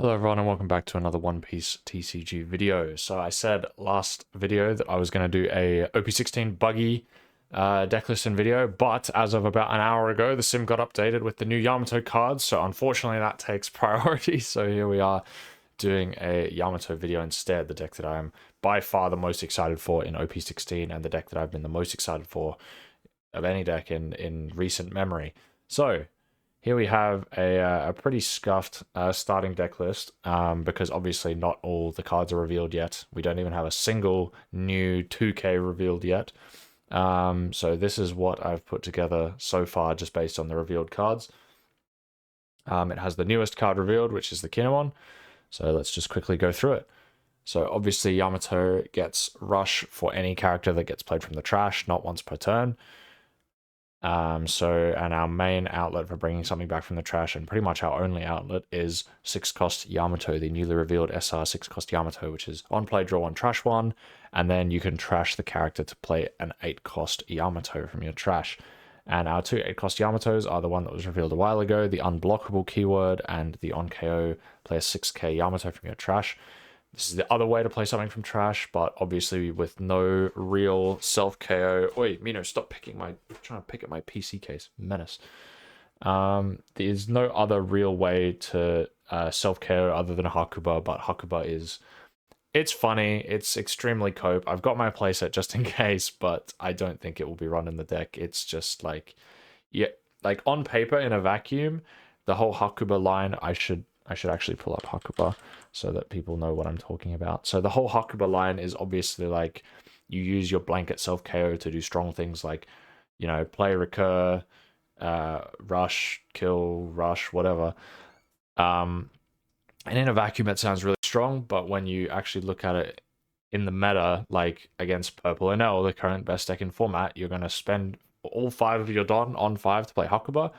Hello everyone and welcome back to another One Piece TCG video. So I said last video that I was going to do a OP16 buggy decklisting video, but as of about an hour ago, the sim got updated with the new Yamato cards, so unfortunately that takes priority. So here we are doing a Yamato video instead, the deck that I am by far the most excited for in OP16 and the deck that I've been the most excited for of any deck in recent memory. So here we have a pretty scuffed starting deck list because obviously not all the cards are revealed yet. We don't even have a single new 2K revealed yet. So this is what I've put together so far just based on the revealed cards. It has the newest card revealed, which is the Kinemon. So let's just quickly go through it. So obviously Yamato gets Rush for any character that gets played from the trash, not once per turn. And our main outlet for bringing something back from the trash, and pretty much our only outlet, is 6-cost Yamato, the newly revealed SR 6-cost Yamato, which is on play, draw one, trash one, and then you can trash the character to play an 8-cost Yamato from your trash. And our two 8-cost Yamatos are the one that was revealed a while ago, the unblockable keyword, and the on KO play a 6k Yamato from your trash. This is the other way to play something from trash, but obviously with no real self KO. Oi, Mino, stop trying to pick at my PC case. Menace. There's no other real way to self KO other than Hakuba, but Hakuba it's funny. It's extremely cope. I've got my playset just in case, but I don't think it will be run in the deck. It's just like, yeah, like on paper in a vacuum, the whole Hakuba line, I should actually pull up Hakuba so that people know what I'm talking about. So the whole Hakuba line is obviously like you use your blanket self KO to do strong things like, play recur, rush, kill, rush, whatever. And in a vacuum, it sounds really strong, but when you actually look at it in the meta, like against Purple NL, the current best deck in format, you're going to spend all 5 of your Don on 5 to play Hakuba.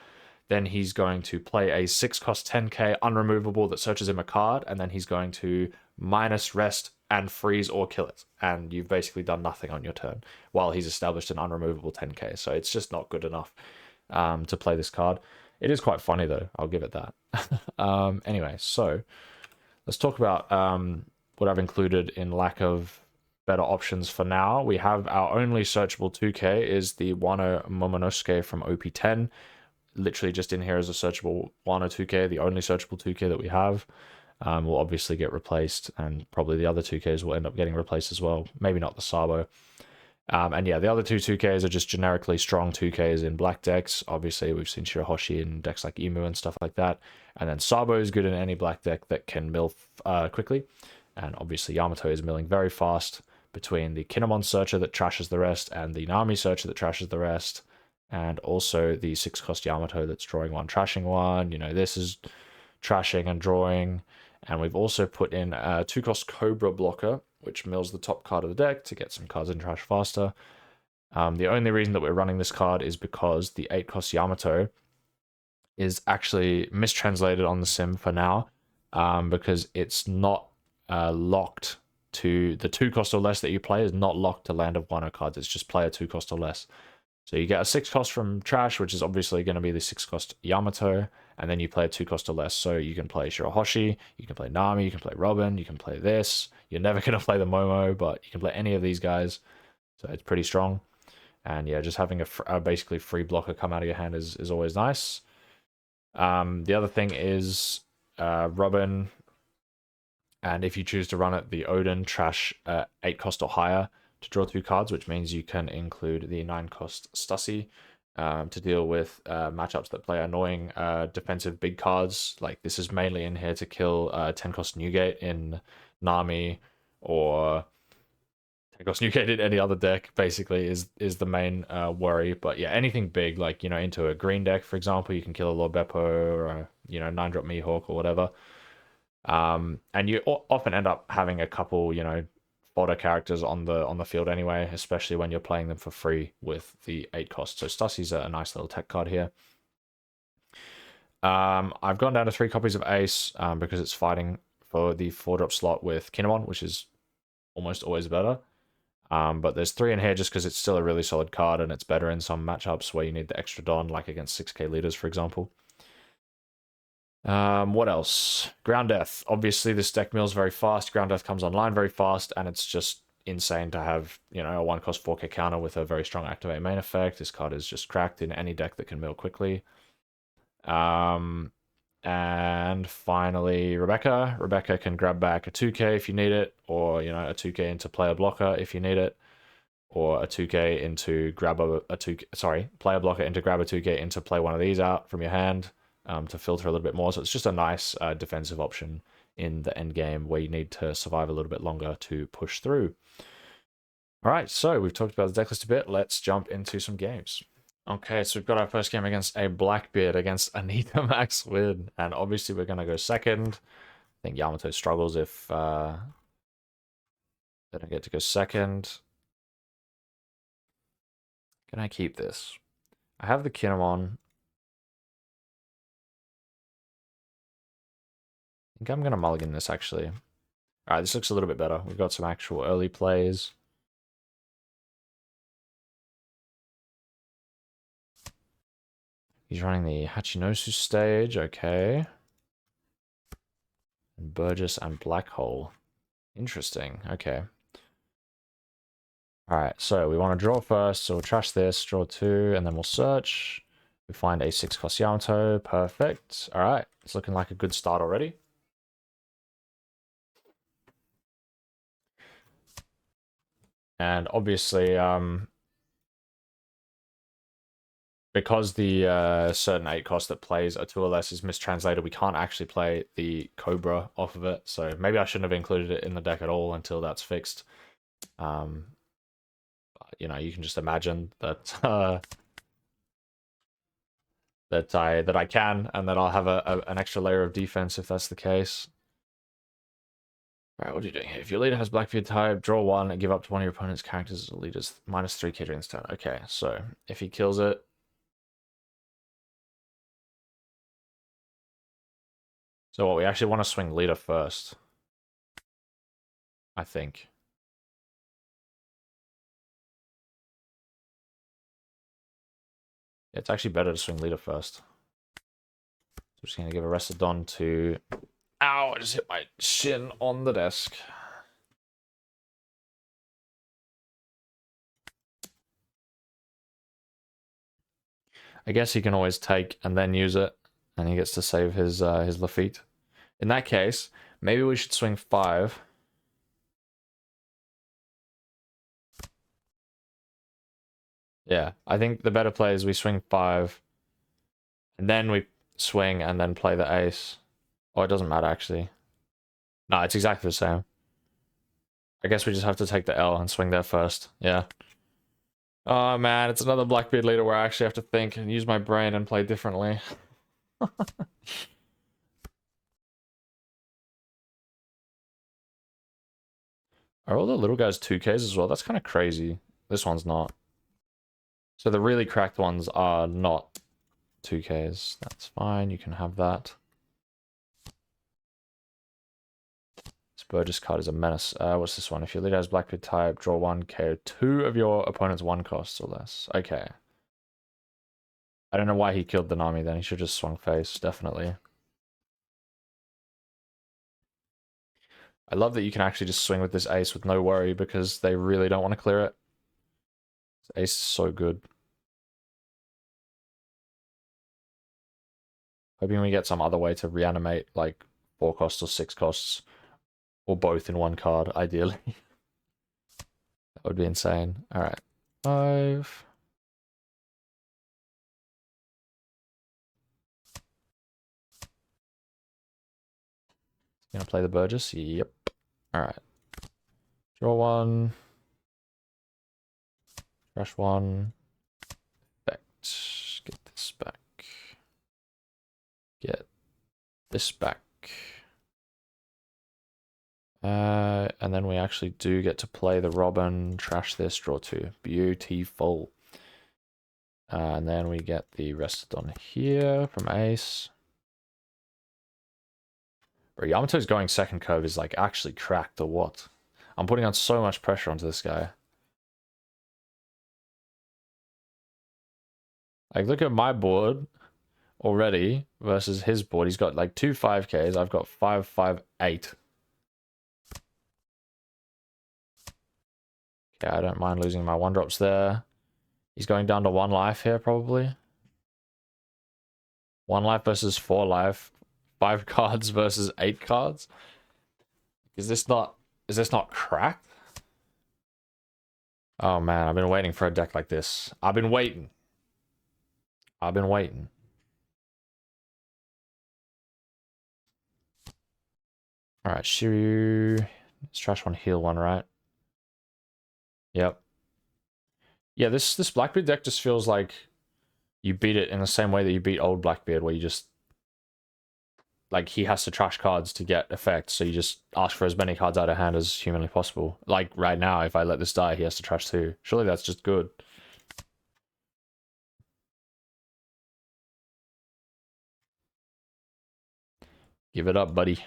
Then he's going to play a 6-cost 10k unremovable that searches him a card, and then he's going to minus rest and freeze or kill it. And you've basically done nothing on your turn while he's established an unremovable 10k. So it's just not good enough to play this card. It is quite funny though, I'll give it that. Anyway, so let's talk about what I've included in lack of better options for now. We have our only searchable 2k is the Wano Momonosuke from OP10. Literally just in here as a searchable Wano 2k, the only searchable 2k that we have. Will obviously get replaced, and probably the other 2ks will end up getting replaced as well. Maybe not the Sabo. And yeah, the other two 2Ks are just generically strong 2Ks in black decks. Obviously, we've seen Shirahoshi in decks like Emu and stuff like that. And then Sabo is good in any black deck that can mill quickly. And obviously, Yamato is milling very fast between the Kinemon Searcher that trashes the rest and the Nami Searcher that trashes the rest. And also the 6-cost Yamato that's drawing one, trashing one. This is trashing and drawing. And we've also put in a 2-cost Cobra Blocker, which mills the top card of the deck to get some cards in trash faster. The only reason that we're running this card is because the 8-cost Yamato is actually mistranslated on the sim for now, because it's not locked to the 2-cost or less that you play is not locked to Land of Wano cards. It's just play a 2-cost or less. So you get a 6-cost from trash, which is obviously going to be the 6-cost Yamato, and then you play a 2-cost or less. So you can play Shirahoshi, you can play Nami, you can play Robin, you can play this. You're never going to play the Momo, but you can play any of these guys. So it's pretty strong. And yeah, just having a basically free blocker come out of your hand is always nice. The other thing is Robin, and if you choose to run it, the Odin trash 8-cost or higher to draw 2 cards, which means you can include the 9-cost Stussy to deal with matchups that play annoying defensive big cards. Like this is mainly in here to kill 10-cost Newgate in Nami, or 10-cost Newgate in any other deck, basically, is the main worry. But yeah, anything big, like, into a green deck, for example, you can kill a Lord Beppo or a, 9-drop Mihawk or whatever. And you often end up having a couple, fodder characters on the field anyway, especially when you're playing them for free with the 8-cost. So Stussy's a nice little tech card here. I've gone down to 3 copies of Ace because it's fighting for the 4-drop slot with Kinemon, which is almost always better. But there's 3 in here just because it's still a really solid card, and it's better in some matchups where you need the extra Don, like against 6k leaders, for example. What else? Ground Death. Obviously, this deck mills very fast. Ground Death comes online very fast, and it's just insane to have, you know, a 1-cost 4K counter with a very strong activate main effect. This card is just cracked in any deck that can mill quickly. And finally, Rebecca. Rebecca can grab back a 2K if you need it, or, you know, a 2K into player blocker if you need it, or a 2K into grab a 2K, sorry, player blocker into grab a 2K into play one of these out from your hand to filter a little bit more. So it's just a nice defensive option in the end game where you need to survive a little bit longer to push through. All right, so we've talked about the deck list a bit. Let's jump into some games. Okay, so we've got our first game against a Blackbeard against Anita Max Win, and obviously we're going to go second. I think Yamato struggles if they don't get to go second. Can I keep this? I have the Kinemon. I think I'm going to mulligan this, actually. All right, this looks a little bit better. We've got some actual early plays. He's running the Hachinosu stage, okay. And Burgess and Black Hole. Interesting, okay. Alright, so we want to draw first, so we'll trash this, draw 2, and then we'll search. We find a 6-cost Yamato, perfect. Alright, it's looking like a good start already. And obviously, because the certain 8-cost that plays a 2 or less is mistranslated, we can't actually play the Cobra off of it. So maybe I shouldn't have included it in the deck at all until that's fixed. You know, you can just imagine that that I can, and that I'll have an extra layer of defense if that's the case. All right, what are you doing here? If your leader has Blackbeard type, draw 1 and give up to one of your opponent's characters as a leader's -3 during this turn. Okay, so if he kills it, so what, we actually want to swing leader first, I think. Yeah, it's actually better to swing leader first. So I'm just going to give a Restodon to... Ow, I just hit my shin on the desk. I guess he can always take and then use it, and he gets to save his Lafitte. In that case, maybe we should swing 5. Yeah, I think the better play is we swing 5, and then we swing and then play the ace. Oh, it doesn't matter, actually. No, it's exactly the same. I guess we just have to take the L and swing there first. Yeah. Oh, man, it's another Blackbeard leader where I actually have to think and use my brain and play differently. Are all the little guys 2Ks as well? That's kind of crazy. This one's not. So the really cracked ones are not 2Ks. That's fine. You can have that. This Burgess card is a menace. What's this one? If your leader has Blackbeard type, draw 1, KO 2 of your opponent's 1 costs or less. Okay. I don't know why he killed the Nami then. He should just swung face, definitely. I love that you can actually just swing with this ace with no worry because they really don't want to clear it. This ace is so good. Hoping we get some other way to reanimate like 4 costs or 6 costs. Or both in one card, ideally. That would be insane. Alright. 5. Gonna play the Burgess? Yep. Alright. Draw 1. Rush 1. Effect. Get this back. Get this back. And then we actually do get to play the Robin, trash this, draw 2. Beautiful. And then we get the Restodon here from Ace. Bro, Yamato's going second curve is like actually cracked or what? I'm putting on so much pressure onto this guy. Like, look at my board. already versus his board. He's got like 2 5Ks. I've got 5, 5, 8. Okay, I don't mind losing my 1-drops there. He's going down to 1 life here, probably. 1 life versus 4 life. 5 cards versus 8 cards. Is this not cracked? Oh man, I've been waiting for a deck like this. I've been waiting. Alright, Shiryu. Let's trash one, heal one, right? Yep. Yeah, this Blackbeard deck just feels like you beat it in the same way that you beat old Blackbeard, where you just... Like, he has to trash cards to get effect, so you just ask for as many cards out of hand as humanly possible. Like, right now, if I let this die, he has to trash 2. Surely that's just good. Give it up, buddy.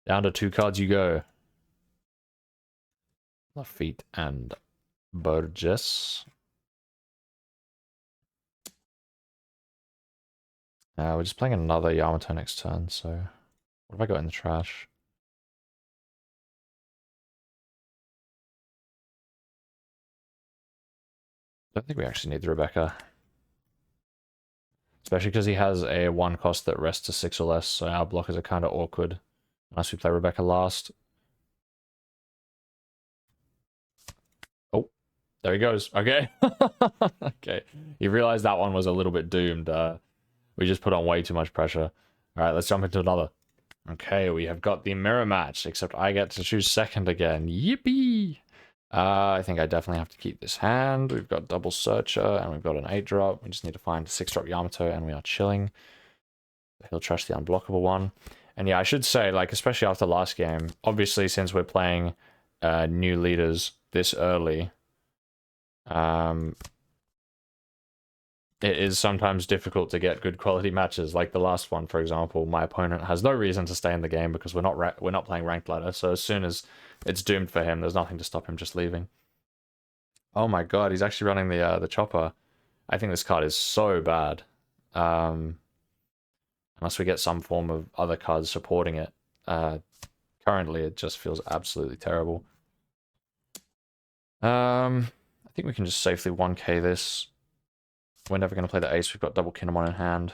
Down to 2 cards you go. Lafitte and Burgess. We're just playing another Yamato next turn, so... What have I got in the trash? I don't think we actually need the Rebecca. Especially because he has a 1 cost that rests to 6 or less, so our blockers are kind of awkward. Unless we play Rebecca last. Oh, there he goes. Okay. Okay. You realized that one was a little bit doomed. We just put on way too much pressure. Alright, let's jump into another. Okay, we have got the mirror match, except I get to choose second again. Yippee! I think I definitely have to keep this hand. We've got double searcher, and we've got an 8-drop. We just need to find a 6-drop Yamato, and we are chilling. He'll trash the unblockable one. And yeah, I should say, like, especially after last game, obviously since we're playing new leaders this early, it is sometimes difficult to get good quality matches. Like the last one, for example, my opponent has no reason to stay in the game because we're not playing ranked ladder. So as soon as it's doomed for him, there's nothing to stop him just leaving. Oh my god, he's actually running the chopper. I think this card is so bad. Unless we get some form of other cards supporting it. Currently, it just feels absolutely terrible. I think we can just safely 1k this. We're never going to play the ace. We've got double Kinemon in hand.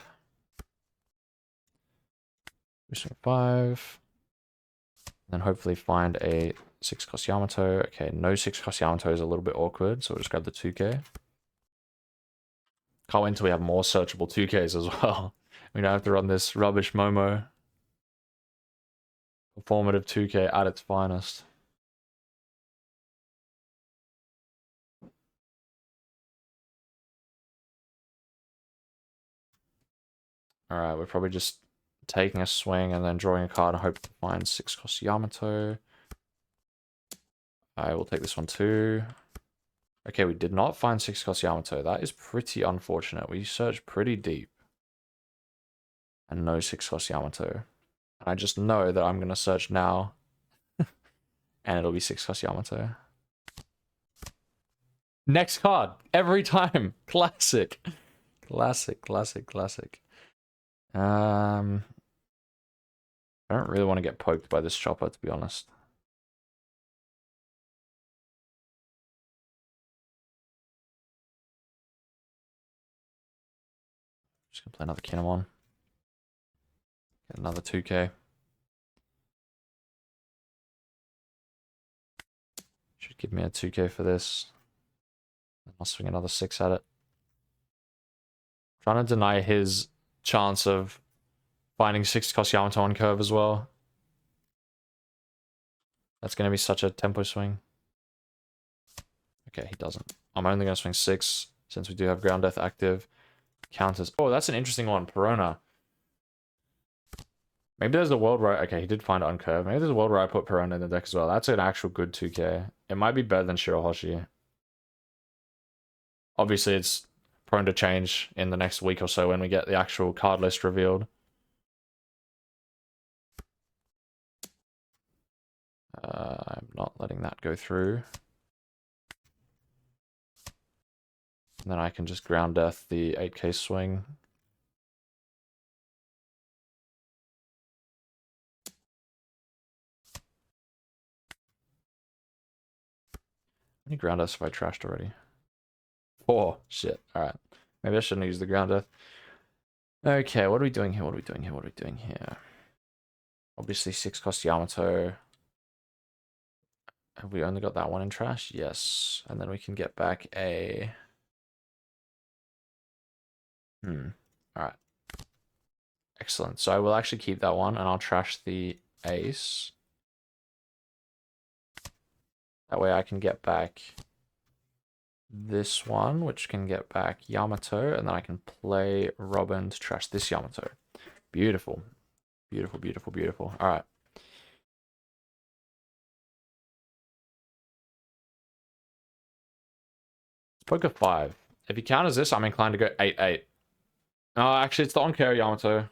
5. Then hopefully find a 6-cost Yamato. Okay, no 6-cost Yamato is a little bit awkward, so we'll just grab the 2k. Can't wait until we have more searchable 2ks as well. We don't have to run this rubbish Momo. Performative 2k at its finest. Alright, we're probably just taking a swing and then drawing a card and hope to find 6-cost Yamato. I will take this one too. Okay, we did not find 6-cost Yamato. That is pretty unfortunate. We searched pretty deep. And no 6-cost Yamato. And I just know that I'm going to search now. And it'll be 6-cost Yamato. Next card. Every time. Classic. Classic, classic, classic. I don't really want to get poked by this chopper, to be honest. Just gonna play another Kinemon. Get another 2k. Should give me a 2k for this. I'll swing another 6 at it. Trying to deny his chance of finding 6-cost Yamato on curve as well. That's going to be such a tempo swing. Okay, he doesn't. I'm only going to swing 6 since we do have Ground Death active. Counters. Oh, that's an interesting one. Perona. Maybe there's a world where... Okay, he did find it on curve. Maybe there's a world where I put Perona in the deck as well. That's an actual good 2k. It might be better than Shirohoshi. Obviously, it's prone to change in the next week or so when we get the actual card list revealed. I'm not letting that go through. And then I can just Ground Death the 8k swing. many ground deaths have I trashed already? 4. Shit. Alright. Maybe I shouldn't use the ground death. Okay, what are we doing here? What are we doing here? What are we doing here? Obviously 6 cost Yamato. Have we only got that one in trash? Yes. And then we can get back a... Alright. Excellent. So I will actually keep that one and I'll trash the ace. That way I can get back this one, which can get back Yamato, and then I can play Robin to trash this Yamato. Beautiful. Beautiful, beautiful, beautiful. Alright. Poker 5. If he counters this, I'm inclined to go 8-8. No, actually, it's the on-carry Yamato.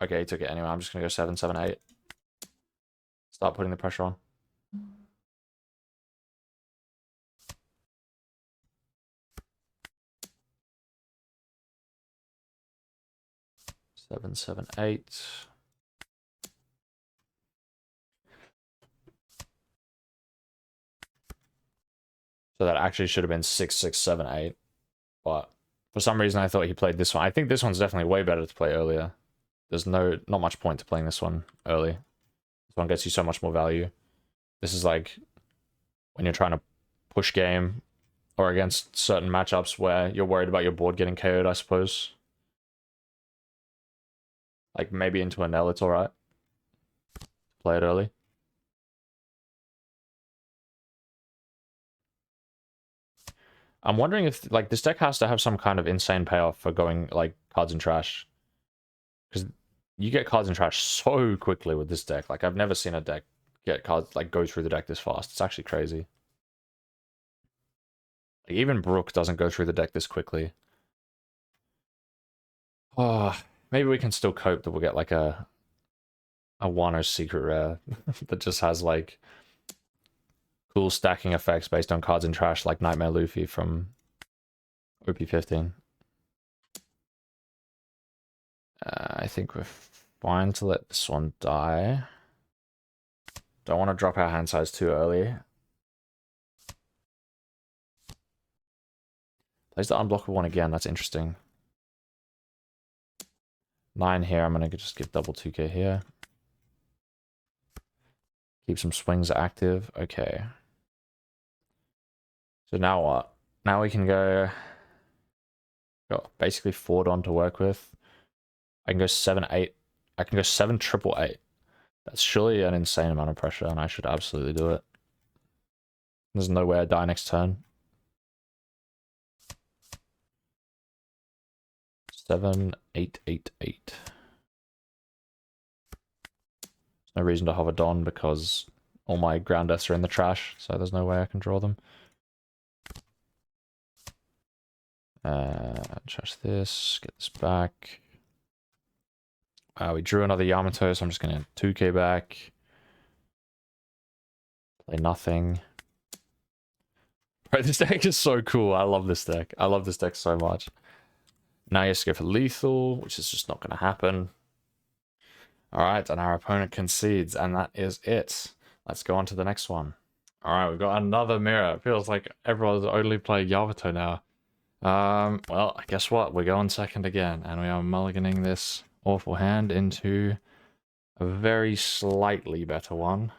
Okay, he took it anyway. I'm just going to go 7-7-8. Start putting the pressure on. Seven, 8. So that actually should have been 6, 6, 7, 8. But for some reason, I thought he played this one. I think this one's definitely way better to play earlier. There's not much point to playing this one early. This one gets you so much more value. This is like when you're trying to push game or against certain matchups where you're worried about your board getting KO'd, I suppose. Like maybe into an L, it's alright. Play it early. I'm wondering if like this deck has to have some kind of insane payoff for going like cards in trash. Because you get cards in trash so quickly with this deck. Like I've never seen a deck get cards like go through the deck this fast. It's actually crazy. Like, even Brook doesn't go through the deck this quickly. Oh, maybe we can still cope that we'll get like a Wano secret rare that just has like cool stacking effects based on cards in trash like Nightmare Luffy from OP15. I think we're fine to let this one die. Don't want to drop our hand size too early. Plays the unblockable one again. That's interesting. 9 here. I'm going to just give double 2k here. Keep some swings active. Okay. So now what? Now we can go... Got basically 4 Don to work with. I can go 7-8. I can go 7-8-8. That's surely an insane amount of pressure, and I should absolutely do it. There's no way I die next turn. 7-8-8-8. There's no reason to hover Don because all my ground deaths are in the trash, so there's no way I can draw them. Trash this, get this back. We drew another Yamato, so I'm just gonna 2k back. Play nothing. Bro, this deck is so cool. I love this deck. I love this deck so much. Now you have to go for lethal, which is just not going to happen. Alright, and our opponent concedes, and that is it. Let's go on to the next one. Alright, we've got another mirror. It feels like everyone's only playing Yamato now. Well, guess what? We're going second again, and we are mulliganing this awful hand into a very slightly better one.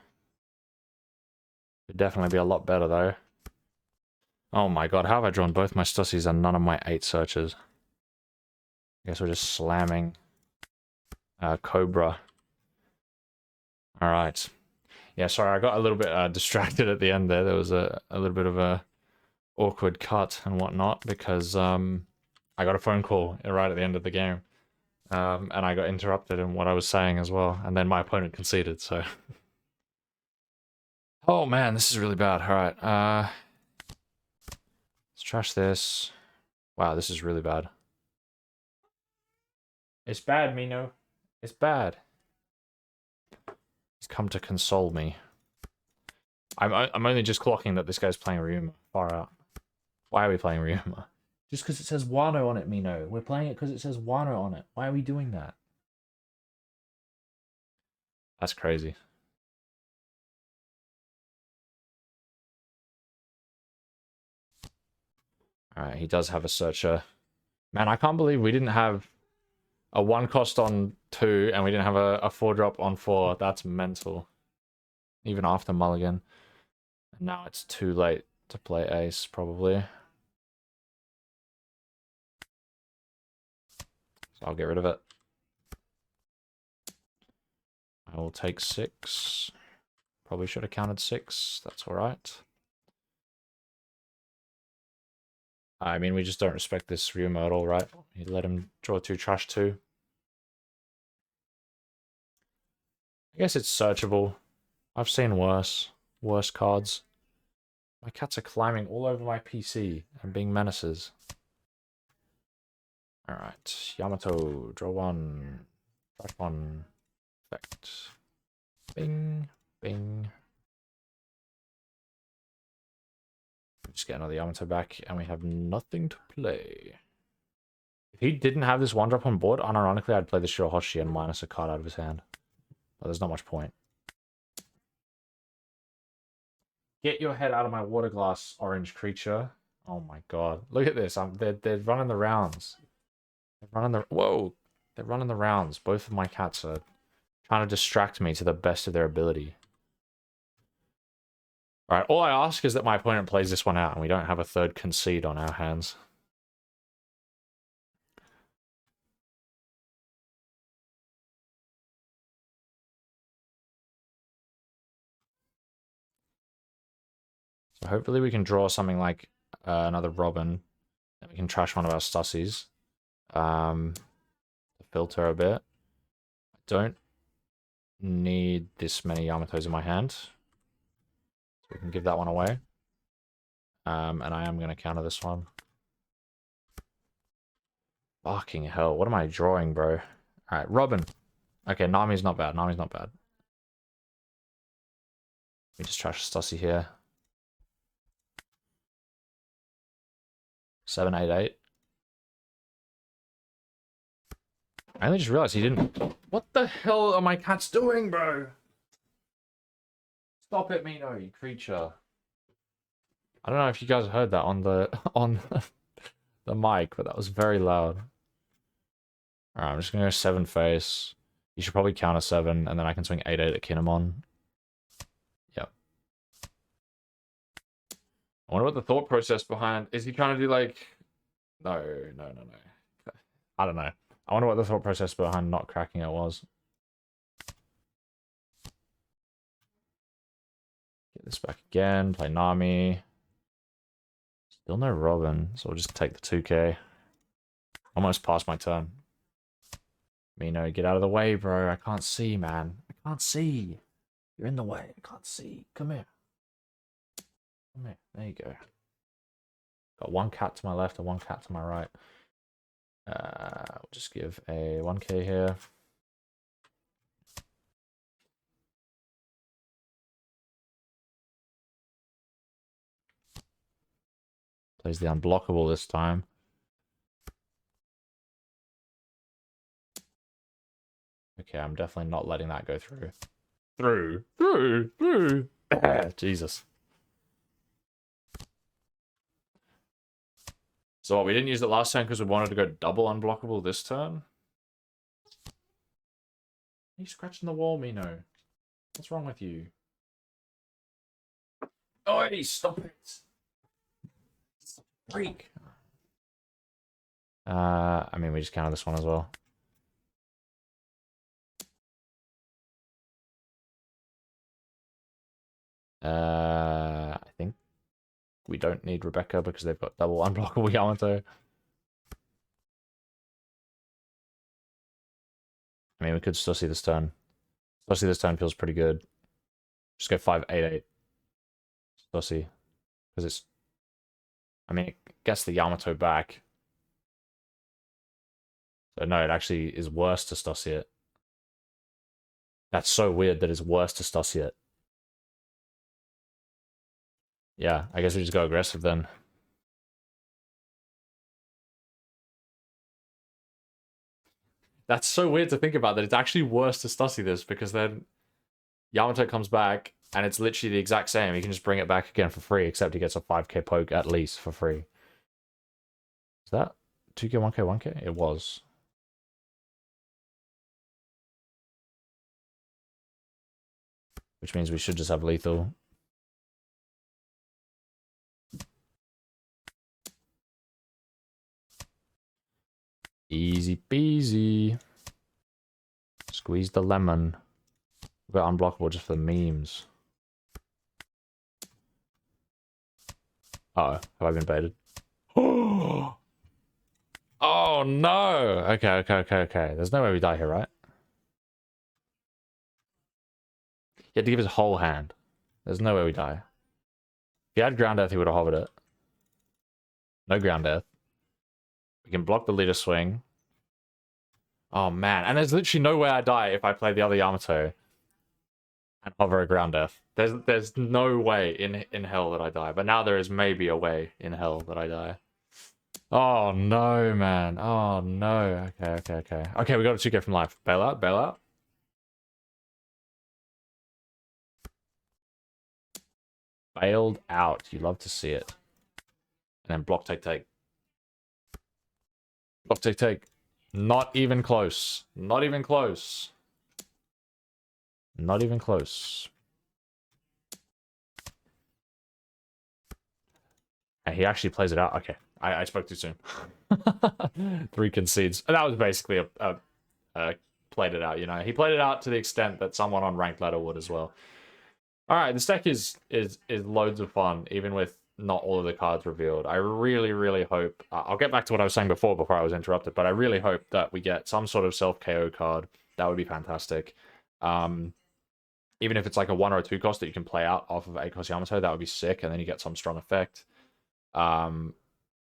Could definitely be a lot better, though. Oh my god, how have I drawn both my Stussies and none of my 8 searches? I guess we're just slamming Cobra. Alright. Yeah, sorry, I got a little bit distracted at the end there. There was a little bit of a awkward cut and whatnot because I got a phone call right at the end of the game. And I got interrupted in what I was saying as well. And then my opponent conceded, so... Oh man, this is really bad. Alright, let's trash this. Wow, this is really bad. It's bad, Mino. It's bad. He's come to console me. I'm only just clocking that this guy's playing Ryuma. Far out. Why are we playing Ryuma? Just because it says Wano on it, Mino. We're playing it because it says Wano on it. Why are we doing that? That's crazy. Alright, he does have a searcher. Man, I can't believe we didn't have a 1 cost on 2 and we didn't have a 4 drop on 4. That's mental. Even after mulligan. And now it's too late to play ace, probably. So I'll get rid of it. I will take 6. Probably should have counted 6. That's alright. I mean, we just don't respect this Ryuma at all, right? You let him draw 2 trash 2. I guess it's searchable. I've seen worse cards. My cats are climbing all over my PC and being menaces. Alright, Yamato, draw 1, trash 1, effect. Bing, bing. Just get another Yamato back, and we have nothing to play. If he didn't have this 1 drop on board, unironically, I'd play the Shirohoshi and minus a card out of his hand. But there's not much point. Get your head out of my water glass, orange creature. Oh my god. Look at this. They're running the rounds. They're running the... Whoa! They're running the rounds. Both of my cats are trying to distract me to the best of their ability. Alright, all I ask is that my opponent plays this one out and we don't have a 3rd concede on our hands. So hopefully we can draw something like another Robin. And we can trash one of our Stussies. Filter a bit. I don't need this many Yamatos in my hand. So we can give that one away. And I am going to counter this one. Fucking hell, what am I drawing, bro? Alright, Robin. Okay, Nami's not bad. Nami's not bad. We just trash Stussi here. 7, 8, 8. I only just realized he didn't... What the hell are my cats doing, bro? Stop it, Mino, you creature. I don't know if you guys heard that on the the mic, but that was very loud. Alright, I'm just gonna go 7 face. You should probably counter 7, and then I can swing 8, 8 at Kinemon. Yep. I wonder what the thought process behind... Is he trying to do like... No. I don't know. I wonder what the thought process behind not cracking it was. Get this back again, play Nami. Still no Robin, so we'll just take the 2k. Almost past my turn. Mino, get out of the way, bro. I can't see, man. I can't see. You're in the way. I can't see. Come here. Come here. There you go. Got 1 cat to my left and 1 cat to my right. We'll just give a 1k here. Plays the unblockable this time. Okay, I'm definitely not letting that go through. Through. Jesus. So what, we didn't use it last turn because we wanted to go double unblockable this turn? Are you scratching the wall, Mino? What's wrong with you? Oi, stop it! Freak! I mean, we just counter this one as well. I think we don't need Rebecca because they've got double unblockable Yamato. I mean, we could still see this turn. Still see this turn feels pretty good. Just go 5, 8, 8. Still see. Because it's... I mean, it gets the Yamato back. So no, it actually is worse to Stussi it. That's so weird that it's worse to Stussi it. Yeah, I guess we just go aggressive then. That's so weird to think about, that it's actually worse to Stussi this, because then Yamato comes back, and it's literally the exact same. He can just bring it back again for free, except he gets a 5k poke at least for free. Is that 2K, 1K, 1K? It was. Which means we should just have lethal. Easy peasy. Squeeze the lemon. We've got unblockable just for the memes. Uh oh, have I been baited? Oh no! Okay. There's no way we die here, right? He had to give his whole hand. There's no way we die. If he had ground death, he would have hovered it. No ground death. We can block the leader swing. Oh man, and there's literally no way I die if I play the other Yamato and hover a ground death. There's no way in hell that I die. But now there is maybe a way in hell that I die. Oh no, man. Oh no. Okay. Okay, we got a 2K from life. Bail out, bail out. Bailed out. You love to see it. And then block, take. Block, take. Not even close. Not even close. Not even close. And he actually plays it out. Okay. I spoke too soon. 3 concedes. And that was basically a played it out, you know. He played it out to the extent that someone on ranked ladder would as well. Alright, this deck is loads of fun, even with not all of the cards revealed. I really hope... I'll get back to what I was saying before I was interrupted, but I really hope that we get some sort of self-KO card. That would be fantastic. Even if it's like a 1 or a 2 cost that you can play out off of 8 cost Yamato, that would be sick, and then you get some strong effect.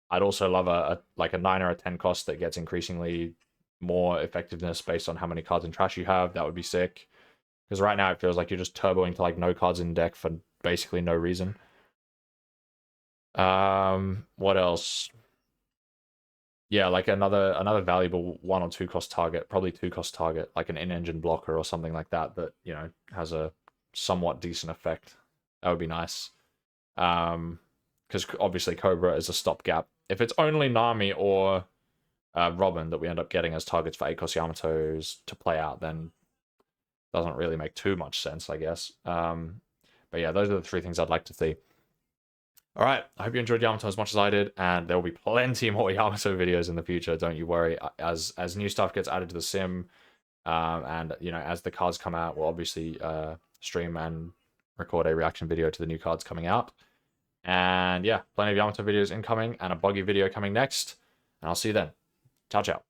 I'd also love a 9 or a 10 cost that gets increasingly more effectiveness based on how many cards in trash you have. That would be sick. Because right now it feels like you're just turboing to like no cards in deck for basically no reason. What else? Yeah, like another valuable 1 or 2 cost target, probably 2 cost target, like an in-engine blocker or something like that, you know, has a somewhat decent effect. That would be nice. Because obviously Cobra is a stopgap. If it's only Nami or Robin that we end up getting as targets for 8 cost Yamatos to play out, then doesn't really make too much sense, I guess. But yeah, those are the 3 things I'd like to see. All right, I hope you enjoyed Yamato as much as I did, and there will be plenty more Yamato videos in the future. Don't you worry. As new stuff gets added to the sim, and you know, as the cards come out, we'll obviously stream and record a reaction video to the new cards coming out. And yeah, plenty of Yamato videos incoming, and a buggy video coming next. And I'll see you then. Ciao, ciao.